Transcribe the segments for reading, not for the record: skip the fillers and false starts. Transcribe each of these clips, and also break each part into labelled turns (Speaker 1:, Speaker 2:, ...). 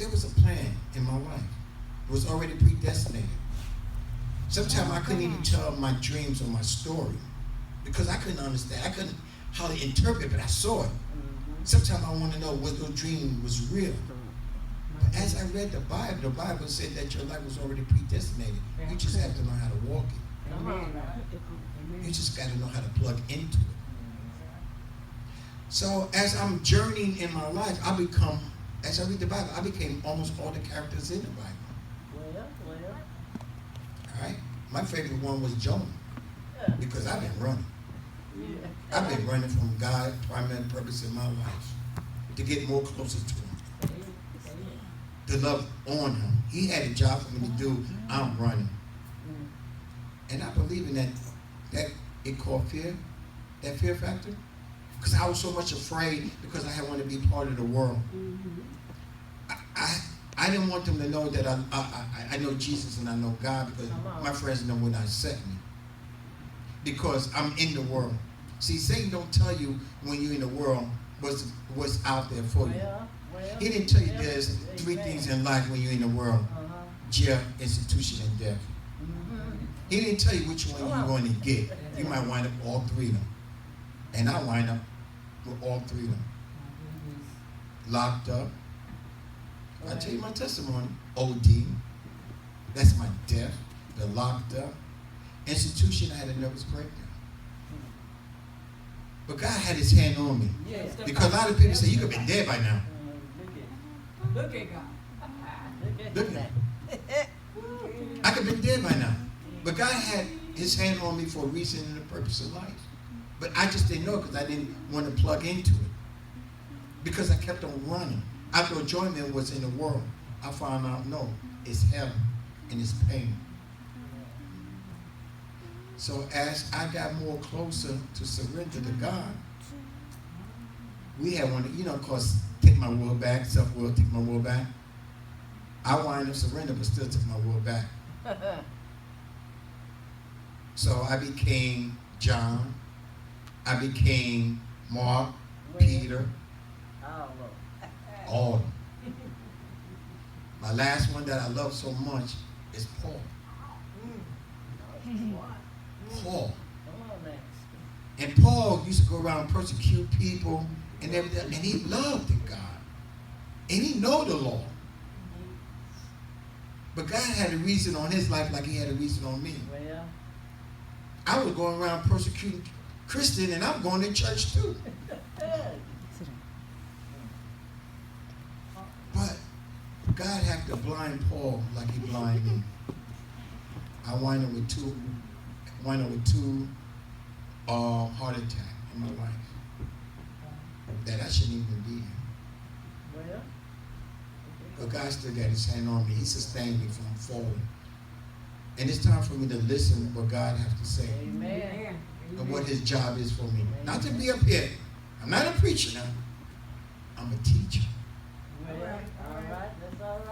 Speaker 1: there was a plan in my life. It was already predestinated. Sometimes I couldn't even tell my dreams or my story because I couldn't understand. I couldn't hardly interpret, but I saw it. Sometimes I want to know whether the dream was real. But as I read the Bible said that your life was already predestinated. You just have to know how to walk it. You just got to know how to plug into it. So as I'm journeying in my life, as I read the Bible, I became almost all the characters in the Bible. All right? My favorite one was Jonah because I've been running. I've been running from God's primary purpose in my life to get more closer to Him, to love on Him. He had a job for me to do. I'm running. And I believe in that it called fear, that fear factor. Because I was so much afraid because I wanted to be part of the world. I didn't want them to know that I know Jesus and I know God because my friends know would not accept me. Because I'm in the world. See, Satan don't tell you when you're in the world what's out there for you. He didn't tell you there's three things in life when you're in the world. Jail, institution, and death. He didn't tell you which one you're going to get. You might wind up all three of them. And I wind up with all three of them. Locked up. I tell you my testimony. OD. That's my death. They're locked up. Institution, I had a nervous breakdown. But God had His hand on me. Because a lot of people say, you could have been dead by now.
Speaker 2: Look at God.
Speaker 1: Look at me. I could have been dead by now. But God had His hand on me for a reason and a purpose of life. But I just didn't know because I didn't want to plug into it. Because I kept on running. After enjoyment was in the world, I found out, no, it's hell and it's pain. So as I got more closer to surrender to God, we had one, of course, take my will back, self-will, take my will back. I wanted to surrender, but still took my will back. So I became John. I became Mark, Peter, all of them. My last one that I love so much is Paul. Paul. And Paul used to go around and persecute people and everything, and he loved God. And he knew the law. But God had a reason on his life like He had a reason on me. I was going around persecuting Christians, and I'm going to church too. But God had to blind Paul like He blinded me. I wound up with two heart attacks in my life that I shouldn't even be here. But God still got His hand on me. He sustained me from falling. And it's time for me to listen to what God has to say.
Speaker 2: Amen.
Speaker 1: And what His job is for me. Not to be up here. I'm not a preacher now. I'm a teacher.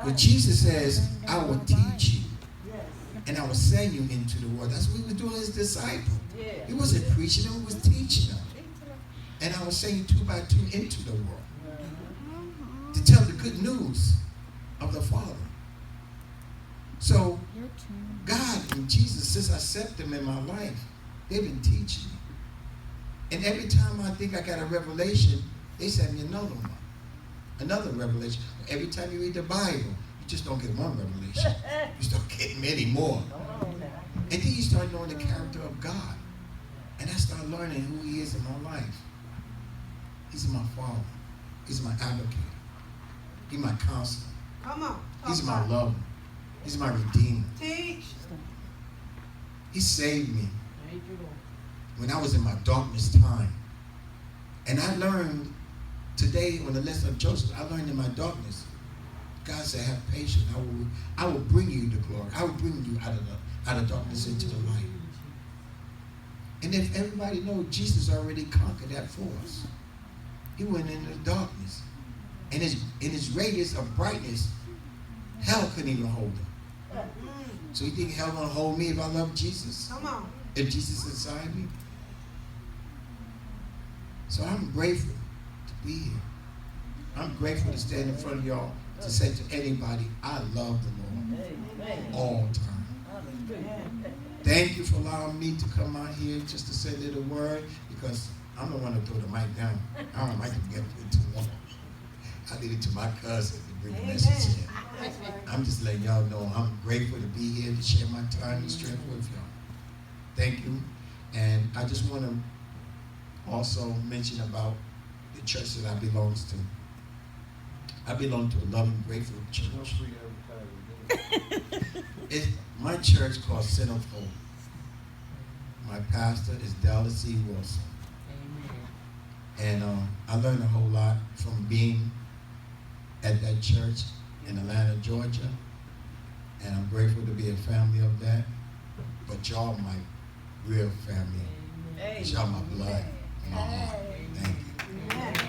Speaker 1: But Jesus says, I will teach you. And I will send you into the world. That's what He was doing as a disciple. He wasn't preaching them, He was teaching them. And I will send you two by two into the world. To tell the good news of the Father. So, God and Jesus, since I accepted Him in my life, they've been teaching me. And every time I think I got a revelation, they send me another one. Another revelation. Every time you read the Bible, you just don't get one revelation. You start getting many more. And then you start knowing the character of God. And I start learning who He is in my life. He's my Father. He's my advocate. He's my counselor.
Speaker 3: Come on.
Speaker 1: He's my lover. He's my redeemer.
Speaker 3: Teach.
Speaker 1: He saved me when I was in my darkest time. And I learned today on the lesson of Joseph, I learned in my darkness, God said, have patience. I will bring you to glory. I will bring you out of darkness into the light. And if everybody knows, Jesus already conquered that for us. He went into the darkness. And in his radius of brightness, hell couldn't even hold him. So you think hell gonna hold me if I love Jesus?
Speaker 3: Come on.
Speaker 1: If Jesus is inside me? So I'm grateful to be here. I'm grateful to stand in front of y'all to say to anybody, I love the Lord all the time. Thank you for allowing me to come out here just to say a little word, because I'm the one to throw the mic down. I don't like to get it too long. I leave it to my cousin to bring the message in. I'm just letting y'all know I'm grateful to be here to share my time and strength with y'all. Thank you. And I just want to also mention about the church that I belong to. I belong to a loving, grateful church. My church called Center of Hope. My pastor is Dallas C. Wilson. And I learned a whole lot from being at that church in Atlanta, Georgia. And I'm grateful to be a family of that. But y'all my real family. Y'all my blood, my heart. Thank you.